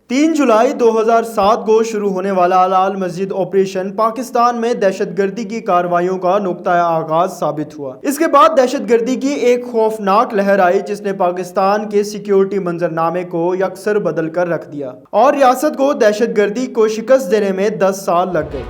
3 جولائی 2007 کو شروع ہونے والا لال مسجد آپریشن پاکستان میں دہشت گردی کی کارروائیوں کا نقطہ آغاز ثابت ہوا۔ اس کے بعد دہشت گردی کی ایک خوفناک لہر آئی جس نے پاکستان کے سیکیورٹی منظرنامے کو یکسر بدل کر رکھ دیا اور ریاست کو دہشت گردی کو شکست دینے میں 10 سال لگ گئے۔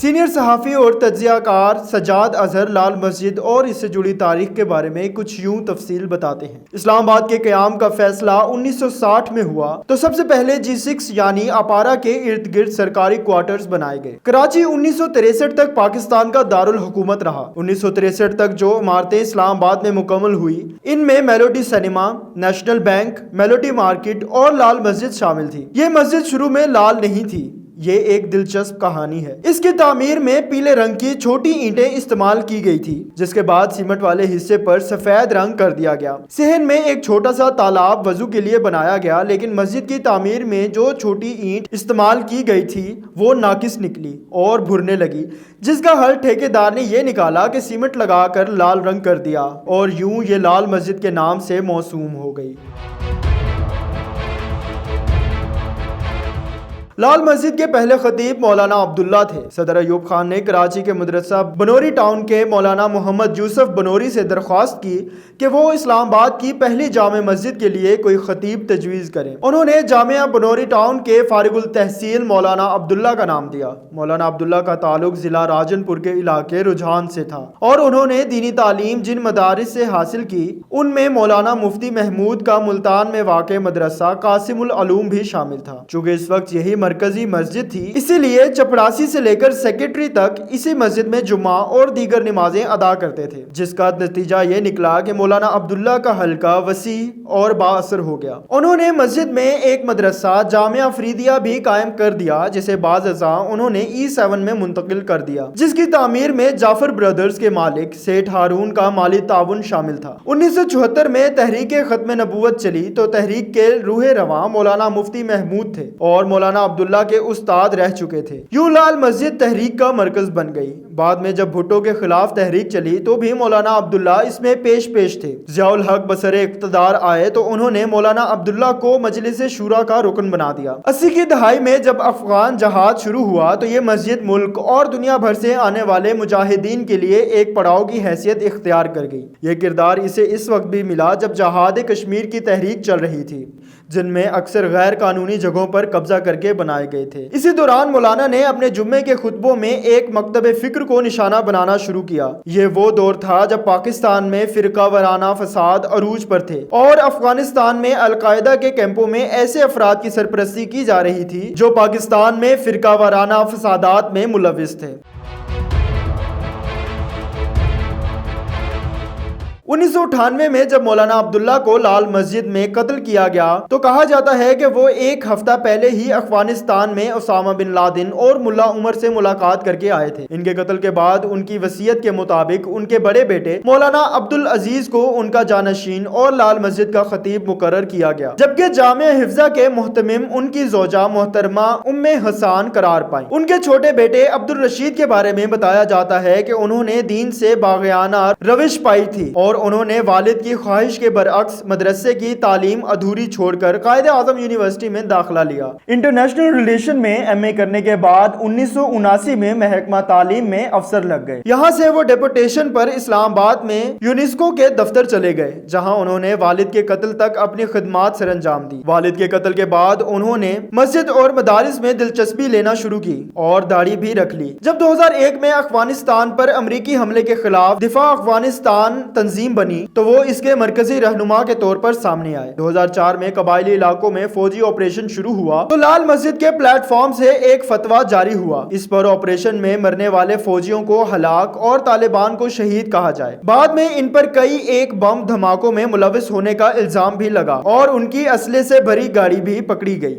سینئر صحافی اور تجزیہ کار سجاد اظہر لال مسجد اور اس سے جڑی تاریخ کے بارے میں کچھ یوں تفصیل بتاتے ہیں۔ اسلام آباد کے قیام کا فیصلہ 1960 میں ہوا تو سب سے پہلے G6 یعنی اپارا کے ارد گرد سرکاری کوارٹرز بنائے گئے۔ کراچی 1963 تک پاکستان کا دارالحکومت رہا۔ 1963 تک جو عمارتیں اسلام آباد میں مکمل ہوئی ان میں melody cinema, national bank, melody market اور لال مسجد شامل تھی۔ یہ مسجد شروع میں لال نہیں تھی۔ یہ ایک دلچسپ کہانی ہے۔ اس کی تعمیر میں پیلے رنگ کی چھوٹی اینٹیں استعمال کی گئی تھی جس کے بعد سیمنٹ والے حصے پر سفید رنگ کر دیا گیا۔ صحن میں ایک چھوٹا سا تالاب وضو کے لیے بنایا گیا، لیکن مسجد کی تعمیر میں جو چھوٹی اینٹ استعمال کی گئی تھی وہ ناقص نکلی اور بھرنے لگی، جس کا حل ٹھیکیدار نے یہ نکالا کہ سیمنٹ لگا کر لال رنگ کر دیا اور یوں یہ لال مسجد کے نام سے موسوم ہو گئی۔ لال مسجد کے پہلے خطیب مولانا عبداللہ تھے۔ صدر ایوب خان نے کراچی کے مدرسہ بنوری ٹاؤن کے مولانا محمد یوسف بنوری سے درخواست کی کہ وہ اسلام آباد کی پہلی جامع مسجد کے لیے کوئی خطیب تجویز کریں۔ انہوں نے جامعہ بنوری ٹاؤن کے فارغ التحصیل مولانا عبداللہ کا نام دیا۔ مولانا عبداللہ کا تعلق ضلع راجن پور کے علاقے رجحان سے تھا اور انہوں نے دینی تعلیم جن مدارس سے حاصل کی ان میں مولانا مفتی محمود کا ملتان میں واقع مدرسہ قاسم العلوم بھی شامل تھا۔ چونکہ اس وقت یہی مرکزی مسجد تھی، اسی لیے چپڑاسی سے لے کر سیکرٹری تک اسی مسجد میں جمعہ اور دیگر نمازیں ادا کرتے تھے، جس کا نتیجہ یہ نکلا کہ مولانا عبداللہ کا حلقہ وسیع اور بااثر ہو گیا۔ انہوں نے مسجد میں ایک مدرسہ جامعہ فریدیہ بھی قائم کر دیا جسے بعض اعضاء انہوں نے E7 میں منتقل کر دیا، جس کی تعمیر میں جعفر برادرز کے مالک سیٹھ ہارون کا مالی تعاون شامل تھا۔ 1974 میں تحریک ختم نبوت چلی تو تحریک کے روح رواں مولانا مفتی محمود تھے اور مولانا عبداللہ کے استاد رہ چکے تھے۔ یوں لال مسجد تحریک کا مرکز بن گئی۔ بعد میں جب بھٹو کے خلاف تحریک چلی تو بھی مولانا عبداللہ اس میں پیش تھے۔ ضیاء الحق بسر اقتدار آئے تو انہوں نے مولانا عبداللہ کو مجلس شورا کا رکن بنا دیا۔ 80 کی دہائی میں جب افغان جہاد شروع ہوا تو یہ مسجد ملک اور دنیا بھر سے آنے والے مجاہدین کے لیے ایک پڑاؤ کی حیثیت اختیار کر گئی۔ یہ کردار اسے اس وقت بھی ملا جب جہاد کشمیر کی تحریک چل رہی تھی، جن میں اکثر غیر قانونی جگہوں پر قبضہ کر کے بنائے گئے تھے۔ اسی دوران مولانا نے اپنے جمعے کے خطبوں میں ایک مکتب فکر کو نشانہ بنانا شروع کیا۔ یہ وہ دور تھا جب پاکستان میں فرقہ وارانہ فساد عروج پر تھے اور افغانستان میں القاعدہ کے کیمپوں میں ایسے افراد کی سرپرستی کی جا رہی تھی جو پاکستان میں فرقہ وارانہ فسادات میں ملوث تھے۔ 1998 میں جب مولانا عبداللہ کو لال مسجد میں قتل کیا گیا تو کہا جاتا ہے کہ وہ ایک ہفتہ پہلے ہی افغانستان میں اسامہ بن لادن اور ملا عمر سے ملاقات کر کے آئے تھے۔ ان کے قتل کے بعد ان کی وصیت کے مطابق ان کے بڑے بیٹے مولانا عبدالعزیز کو ان کا جانشین اور لال مسجد کا خطیب مقرر کیا گیا، جبکہ جامعہ حفظہ کے محتمم ان کی زوجہ محترمہ ام حسان قرار پائیں۔ ان کے چھوٹے بیٹے عبدالرشید کے بارے میں بتایا جاتا ہے کہ انہوں نے دین سے باغیانہ روش پائی تھی اور انہوں نے والد کی خواہش کے برعکس مدرسے کی تعلیم ادھوری چھوڑ کر قائد اعظم یونیورسٹی میں داخلہ لیا۔ انٹرنیشنل ریلیشن میں MA کرنے کے بعد 1979 میں محکمہ تعلیم میں افسر لگ گئے۔ یہاں سے وہ ڈیپوٹیشن پر اسلام آباد میں یونیسکو کے دفتر چلے گئے، جہاں انہوں نے والد کے قتل تک اپنی خدمات سر انجام دی۔ والد کے قتل کے بعد انہوں نے مسجد اور مدارس میں دلچسپی لینا شروع کی اور داڑھی بھی رکھ لی۔ جب 2001 میں افغانستان پر امریکی حملے کے خلاف دفاع افغانستان تنظیم بنی تو وہ اس کے مرکزی رہنما کے طور پر سامنے آئے۔ 2004 میں قبائلی علاقوں میں فوجی آپریشن شروع ہوا تو لال مسجد کے پلیٹ فارم سے ایک فتویٰ جاری ہوا اس پر آپریشن میں مرنے والے فوجیوں کو ہلاک اور طالبان کو شہید کہا جائے۔ بعد میں ان پر کئی ایک بم دھماکوں میں ملوث ہونے کا الزام بھی لگا اور ان کی اسلحے سے بھری گاڑی بھی پکڑی گئی۔